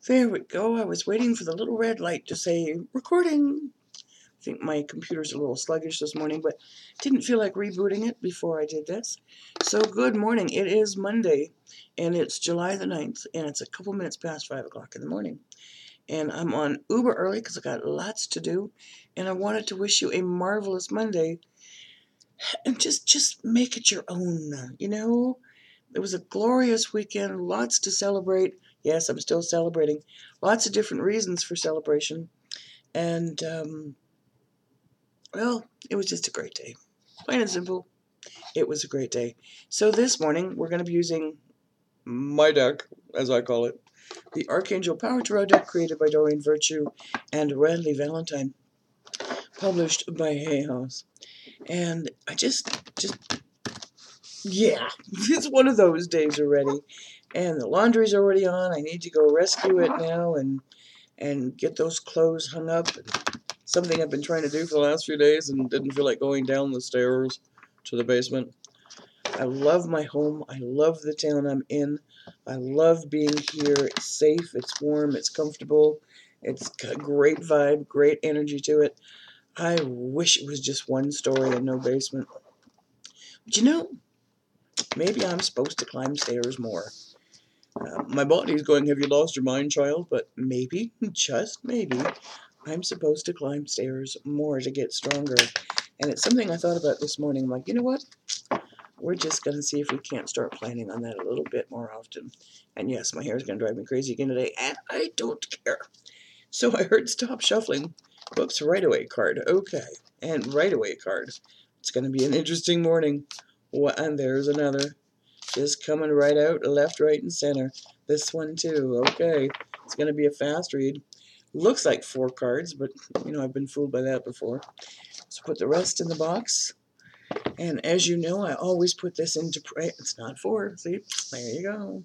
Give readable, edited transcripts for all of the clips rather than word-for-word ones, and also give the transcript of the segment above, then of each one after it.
There we go. I was waiting for the little red light to say recording. I think my computer's a little sluggish this morning, but didn't feel like rebooting it before I did this. So good morning. It is Monday, and it's July the 9th, and it's a couple minutes past 5 o'clock in the morning. And I'm on uber early because I got lots to do, and I wanted to wish you a marvelous Monday, and just make it your own, It was a glorious weekend, lots to celebrate. Yes, I'm still celebrating. Lots of different reasons for celebration. And, well, it was just a great day. Plain and simple, it was a great day. So this morning, we're going to be using my deck, as I call it, the Archangel Power Tarot deck created by Doreen Virtue and Randy Valentine, published by Hay House. And I yeah, it's one of those days already. And the laundry's already on. I need to go rescue it now and get those clothes hung up. Something I've been trying to do for the last few days and didn't feel like going down the stairs to the basement. I love my home. I love the town I'm in. I love being here. It's safe, it's warm, it's comfortable. It's got a great vibe, great energy to it. I wish it was just one story and no basement. But maybe I'm supposed to climb stairs more. My body's going, have you lost your mind, child? But maybe, just maybe, I'm supposed to climb stairs more to get stronger. And it's something I thought about this morning. I'm like, you know what? We're just going to see if we can't start planning on that a little bit more often. And yes, my hair is going to drive me crazy again today, and I don't care. So I heard stop shuffling. Whoops, right away card. Okay, and right away card. It's going to be an interesting morning. And there's another. Just coming right out, left, right, and center. This one too. Okay, it's going to be a fast read. Looks like 4 cards, but I've been fooled by that before. So put the rest in the box. And as you know, I always put this into prayer. It's not 4. See, there you go.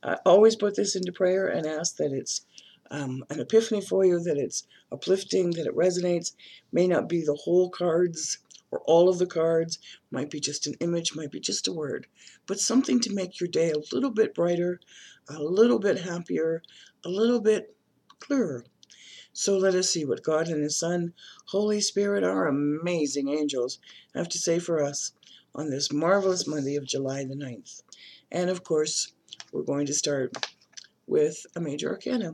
I always put this into prayer and ask that it's an epiphany for you, that it's uplifting, that it resonates. May not be the whole cards or all of the cards. Might be just an image, might be just a word. But something to make your day a little bit brighter, a little bit happier, a little bit clearer. So let us see what God and His Son, Holy Spirit, our amazing angels, have to say for us on this marvelous Monday of July the 9th. And of course, we're going to start with a major arcana.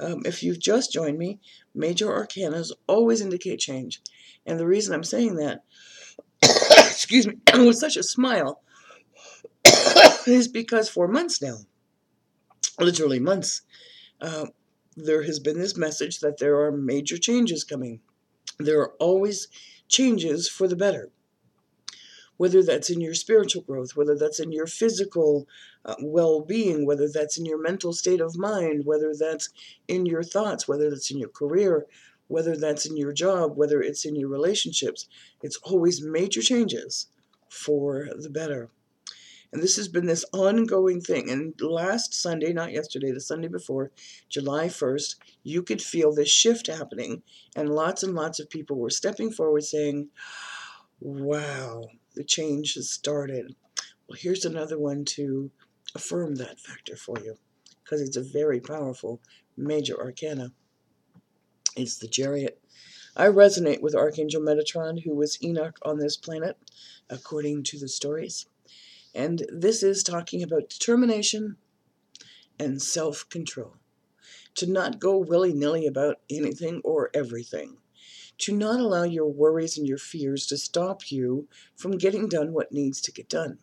If you've just joined me, major arcanas always indicate change. And the reason I'm saying that, excuse me, with such a smile, is because for months now, literally months, there has been this message that there are major changes coming. There are always changes for the better, whether that's in your spiritual growth, whether that's in your physical well-being, whether that's in your mental state of mind, whether that's in your thoughts, whether that's in your career, whether that's in your job, whether it's in your relationships. It's always major changes for the better. And this has been this ongoing thing. And last Sunday, not yesterday, the Sunday before, July 1st, you could feel this shift happening. And lots of people were stepping forward saying, wow, the change has started. Well, here's another one to affirm that factor for you, because it's a very powerful major arcana. It's the Chariot. I resonate with Archangel Metatron, who was Enoch on this planet, according to the stories. And this is talking about determination and self-control. To not go willy-nilly about anything or everything. To not allow your worries and your fears to stop you from getting done what needs to get done.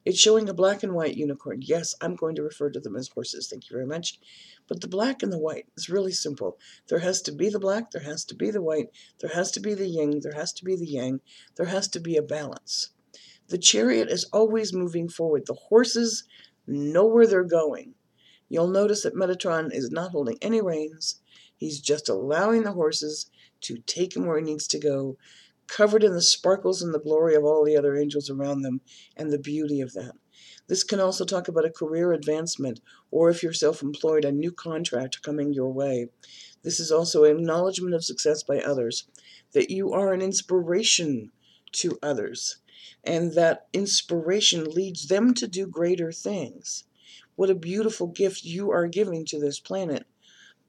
It's showing a black and white unicorn. Yes, I'm going to refer to them as horses. Thank you very much. But the black and the white is really simple. There has to be the black, there has to be the white, there has to be the yin, there has to be the yang, there has to be a balance. The chariot is always moving forward. The horses know where they're going. You'll notice that Metatron is not holding any reins. He's just allowing the horses to take him where he needs to go, covered in the sparkles and the glory of all the other angels around them and the beauty of that. This can also talk about a career advancement, or if you're self-employed, a new contract coming your way. This is also an acknowledgement of success by others, that you are an inspiration to others, and that inspiration leads them to do greater things. What a beautiful gift you are giving to this planet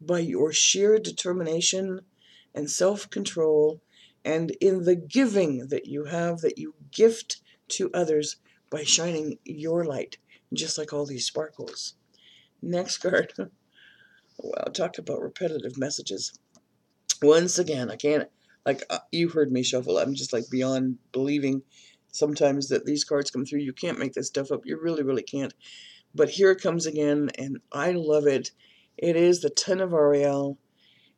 by your sheer determination and self-control, and in the giving that you gift to others by shining your light, just like all these sparkles. Next card. Wow, talk about repetitive messages. Once again, I can't, you heard me shuffle. I'm just like beyond believing sometimes that these cards come through. You can't make this stuff up. You really, really can't. But here it comes again, and I love it. It is the Ten of Ariel,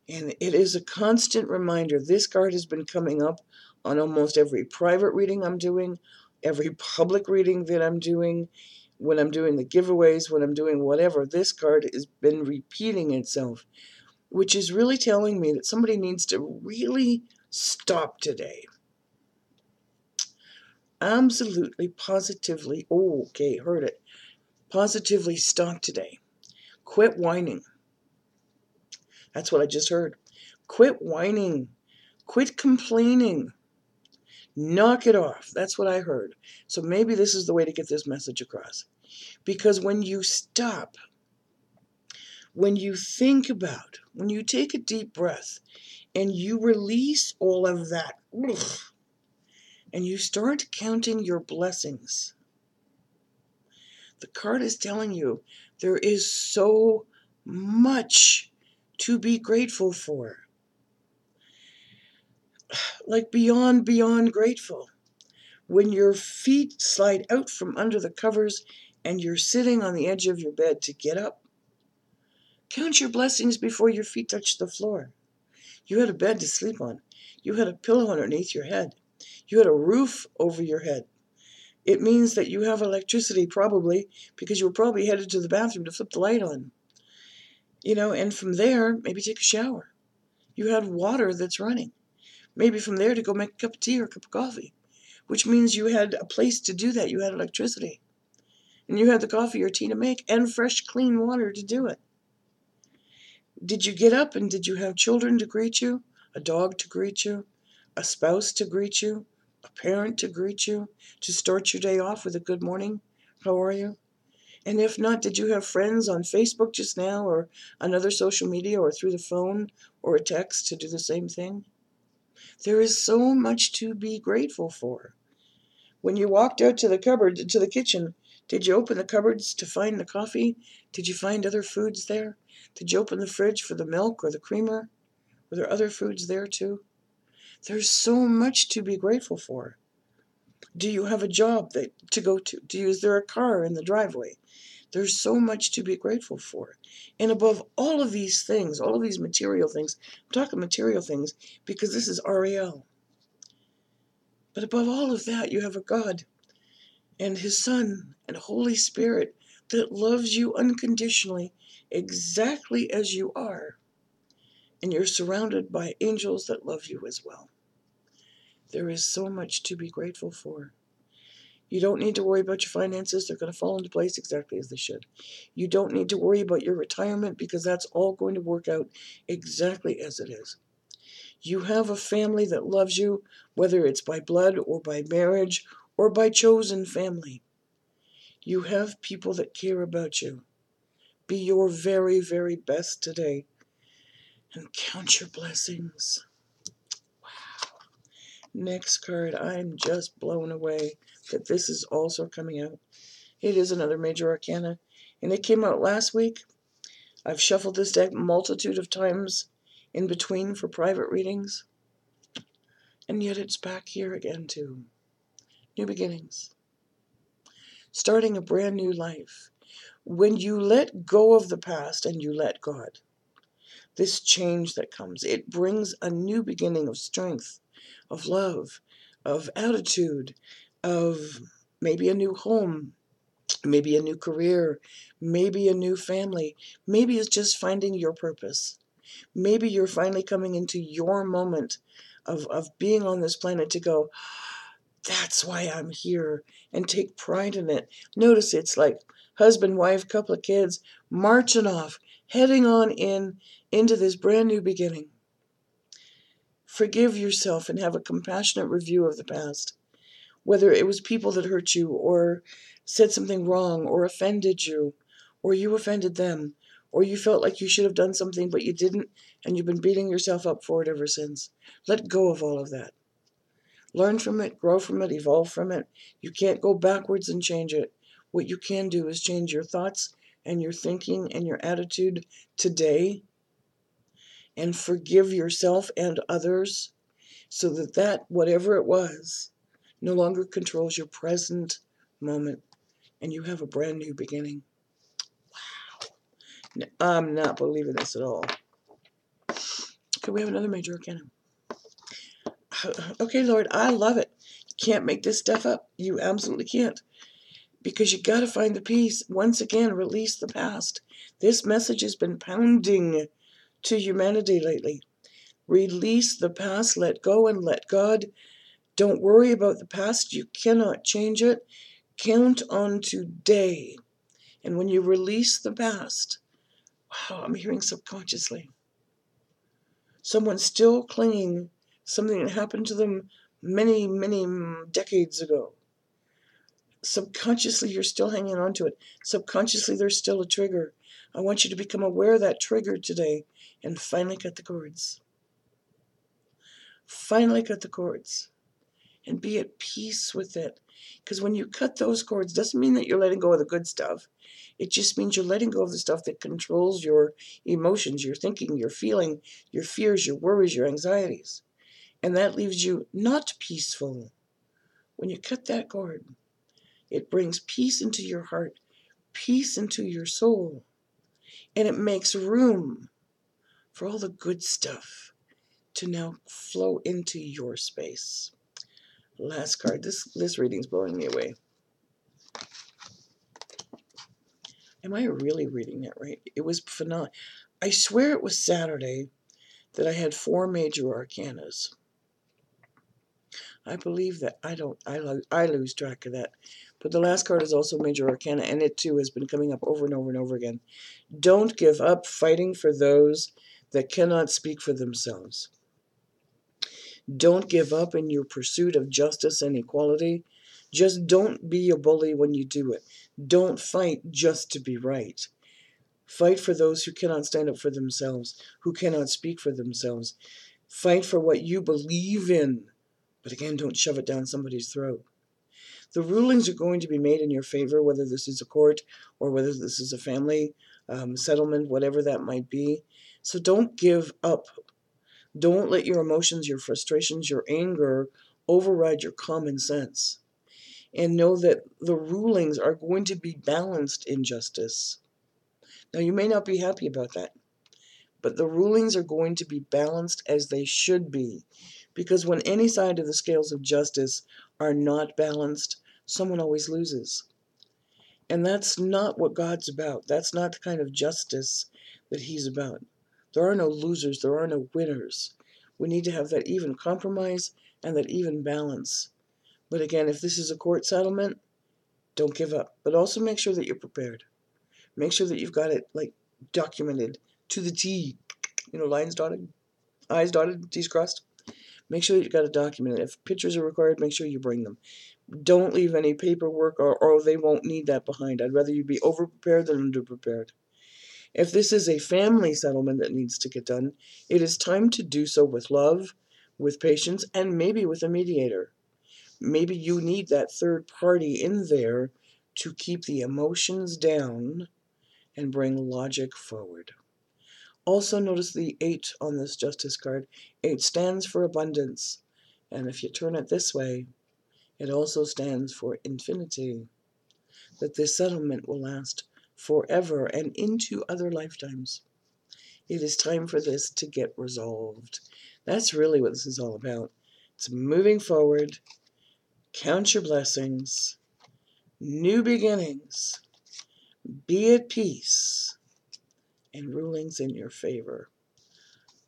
and it is a constant reminder. This card has been coming up on almost every private reading I'm doing, every public reading that I'm doing, when I'm doing the giveaways, when I'm doing whatever. This card has been repeating itself, which is really telling me that somebody needs to really stop today. Absolutely, positively, oh, okay, heard it. Positively stop today. Quit whining. That's what I just heard. Quit whining. Quit complaining. Knock it off. That's what I heard. So maybe this is the way to get this message across. Because when you stop, when you think about, when you take a deep breath and you release all of that, and you start counting your blessings, the card is telling you there is so much to be grateful for. Like beyond grateful. When your feet slide out from under the covers and you're sitting on the edge of your bed to get up, count your blessings before your feet touch the floor. You had a bed to sleep on. You had a pillow underneath your head. You had a roof over your head. It means that you have electricity, probably, because you were probably headed to the bathroom to flip the light on. And from there, maybe take a shower. You had water that's running. Maybe from there to go make a cup of tea or a cup of coffee, which means you had a place to do that. You had electricity. And you had the coffee or tea to make and fresh, clean water to do it. Did you get up and did you have children to greet you? A dog to greet you? A spouse to greet you? A parent to greet you? To start your day off with a good morning? How are you? And if not, did you have friends on Facebook just now or another social media or through the phone or a text to do the same thing? There is so much to be grateful for. When you walked out to the kitchen, did you open the cupboards to find the coffee? Did you find other foods there? Did you open the fridge for the milk or the creamer? Were there other foods there too? There's so much to be grateful for. Do you have a job to go to? Is there a car in the driveway? There's so much to be grateful for. And above all of these things, all of these material things, I'm talking material things because this is Ariel. But above all of that, you have a God and His Son and Holy Spirit that loves you unconditionally, exactly as you are. And you're surrounded by angels that love you as well. There is so much to be grateful for. You don't need to worry about your finances. They're going to fall into place exactly as they should. You don't need to worry about your retirement because that's all going to work out exactly as it is. You have a family that loves you, whether it's by blood or by marriage or by chosen family. You have people that care about you. Be your very, very best today and count your blessings. Wow. Next card. I'm just blown away that this is also coming out. It is another major arcana, and it came out last week. I've shuffled this deck a multitude of times in between for private readings, and yet it's back here again too. New beginnings. Starting a brand new life. When you let go of the past and you let God, this change that comes, it brings a new beginning of strength, of love, of attitude, of maybe a new home, maybe a new career, maybe a new family. Maybe it's just finding your purpose. Maybe you're finally coming into your moment of being on this planet to go, that's why I'm here, and take pride in it. Notice it's like husband, wife, couple of kids, marching off, heading on into this brand new beginning. Forgive yourself and have a compassionate review of the past. Whether it was people that hurt you or said something wrong or offended you or you offended them, or you felt like you should have done something but you didn't, and you've been beating yourself up for it ever since. Let go of all of that. Learn from it, grow from it, evolve from it. You can't go backwards and change it. What you can do is change your thoughts and your thinking and your attitude today, and forgive yourself and others, so that whatever it was, no longer controls your present moment, and you have a brand new beginning. Wow. I'm not believing this at all. Okay, we have another major arcana. Okay, Lord, I love it. You can't make this stuff up. You absolutely can't. Because you got to find the peace. Once again, release the past. This message has been pounding to humanity lately. Release the past, let go and let God. Don't worry about the past. You cannot change it. Count on today. And when you release the past, wow, I'm hearing subconsciously. Someone's still clinging, something that happened to them many, many decades ago. Subconsciously, you're still hanging on to it. Subconsciously, there's still a trigger. I want you to become aware of that trigger today and finally cut the cords. Finally cut the cords and be at peace with it. Because when you cut those cords, doesn't mean that you're letting go of the good stuff. It just means you're letting go of the stuff that controls your emotions, your thinking, your feeling, your fears, your worries, your anxieties. And that leaves you not peaceful. When you cut that cord, it brings peace into your heart, peace into your soul, and it makes room for all the good stuff to now flow into your space. Last card. This reading's blowing me away. Am I really reading that right? It was phenomenal. I swear it was Saturday that I had 4 major arcanas. I believe that. I lose track of that. But the last card is also major arcana, and it too has been coming up over and over and over again. Don't give up fighting for those that cannot speak for themselves. Don't give up in your pursuit of justice and equality. Just don't be a bully when you do it. Don't fight just to be right. Fight for those who cannot stand up for themselves, who cannot speak for themselves. Fight for what you believe in. But again, don't shove it down somebody's throat. The rulings are going to be made in your favor, whether this is a court or whether this is a family settlement, whatever that might be. So don't give up. Don't let your emotions, your frustrations, your anger override your common sense. And know that the rulings are going to be balanced in justice. Now, you may not be happy about that, but the rulings are going to be balanced as they should be. Because when any side of the scales of justice are not balanced, someone always loses. And that's not what God's about. That's not the kind of justice that He's about. There are no losers. There are no winners. We need to have that even compromise and that even balance. But again, if this is a court settlement, don't give up. But also make sure that you're prepared. Make sure that you've got it documented to the T. Lines dotted, I's dotted, T's crossed. Make sure that you've got it documented. If pictures are required, make sure you bring them. Don't leave any paperwork or they won't need that behind. I'd rather you be over-prepared than under-prepared. If this is a family settlement that needs to get done, it is time to do so with love, with patience, and maybe with a mediator. Maybe you need that third party in there to keep the emotions down and bring logic forward. Also notice the 8 on this justice card. 8 stands for abundance. And if you turn it this way, it also stands for infinity. That this settlement will last forever and into other lifetimes. It is time for this to get resolved. That's really what this is all about. It's moving forward. Count your blessings. New beginnings. Be at peace. And rulings in your favor.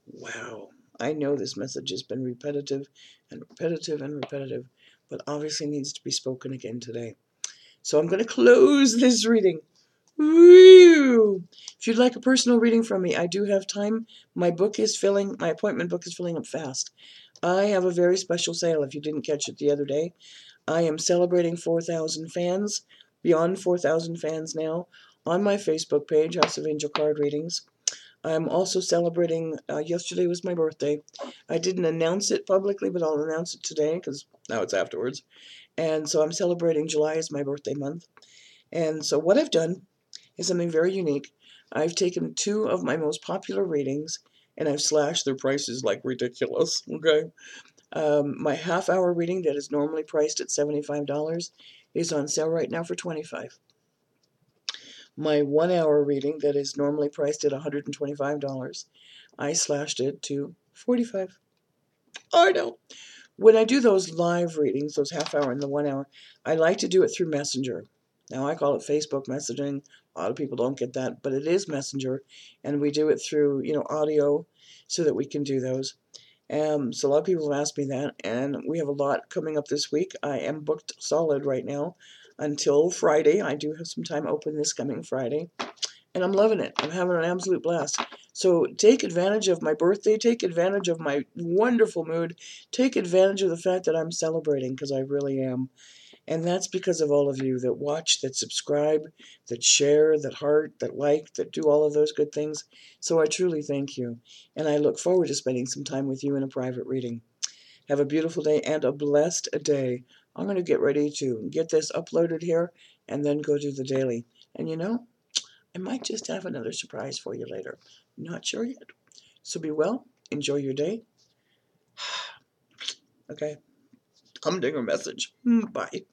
Wow. I know this message has been repetitive and repetitive and repetitive, but obviously needs to be spoken again today. So I'm going to close this reading. Woo! If you'd like a personal reading from me, I do have time. My appointment book is filling up fast. I have a very special sale if you didn't catch it the other day. I am celebrating 4,000 fans, beyond 4,000 fans now, on my Facebook page, House of Angel Card Readings. I'm also celebrating, yesterday was my birthday. I didn't announce it publicly, but I'll announce it today because now it's afterwards. And so I'm celebrating July as my birthday month. And so what I've done is something very unique. I've taken two of my most popular readings and I've slashed their prices like ridiculous, okay? My half-hour reading that is normally priced at $75 is on sale right now for $25. My 1 hour reading that is normally priced at $125, I slashed it to $45. Oh, I know. When I do those live readings, those half-hour and the 1 hour, I like to do it through Messenger. Now, I call it Facebook messaging. A lot of people don't get that, but it is Messenger, and we do it through, audio so that we can do those. So a lot of people have asked me that, and we have a lot coming up this week. I am booked solid right now until Friday. I do have some time open this coming Friday, and I'm loving it. I'm having an absolute blast. So take advantage of my birthday. Take advantage of my wonderful mood. Take advantage of the fact that I'm celebrating, because I really am. And that's because of all of you that watch, that subscribe, that share, that heart, that like, that do all of those good things. So I truly thank you. And I look forward to spending some time with you in a private reading. Have a beautiful day and a blessed day. I'm going to get ready to get this uploaded here and then go do the daily. And I might just have another surprise for you later. Not sure yet. So be well. Enjoy your day. Okay. Humdinger message. Bye.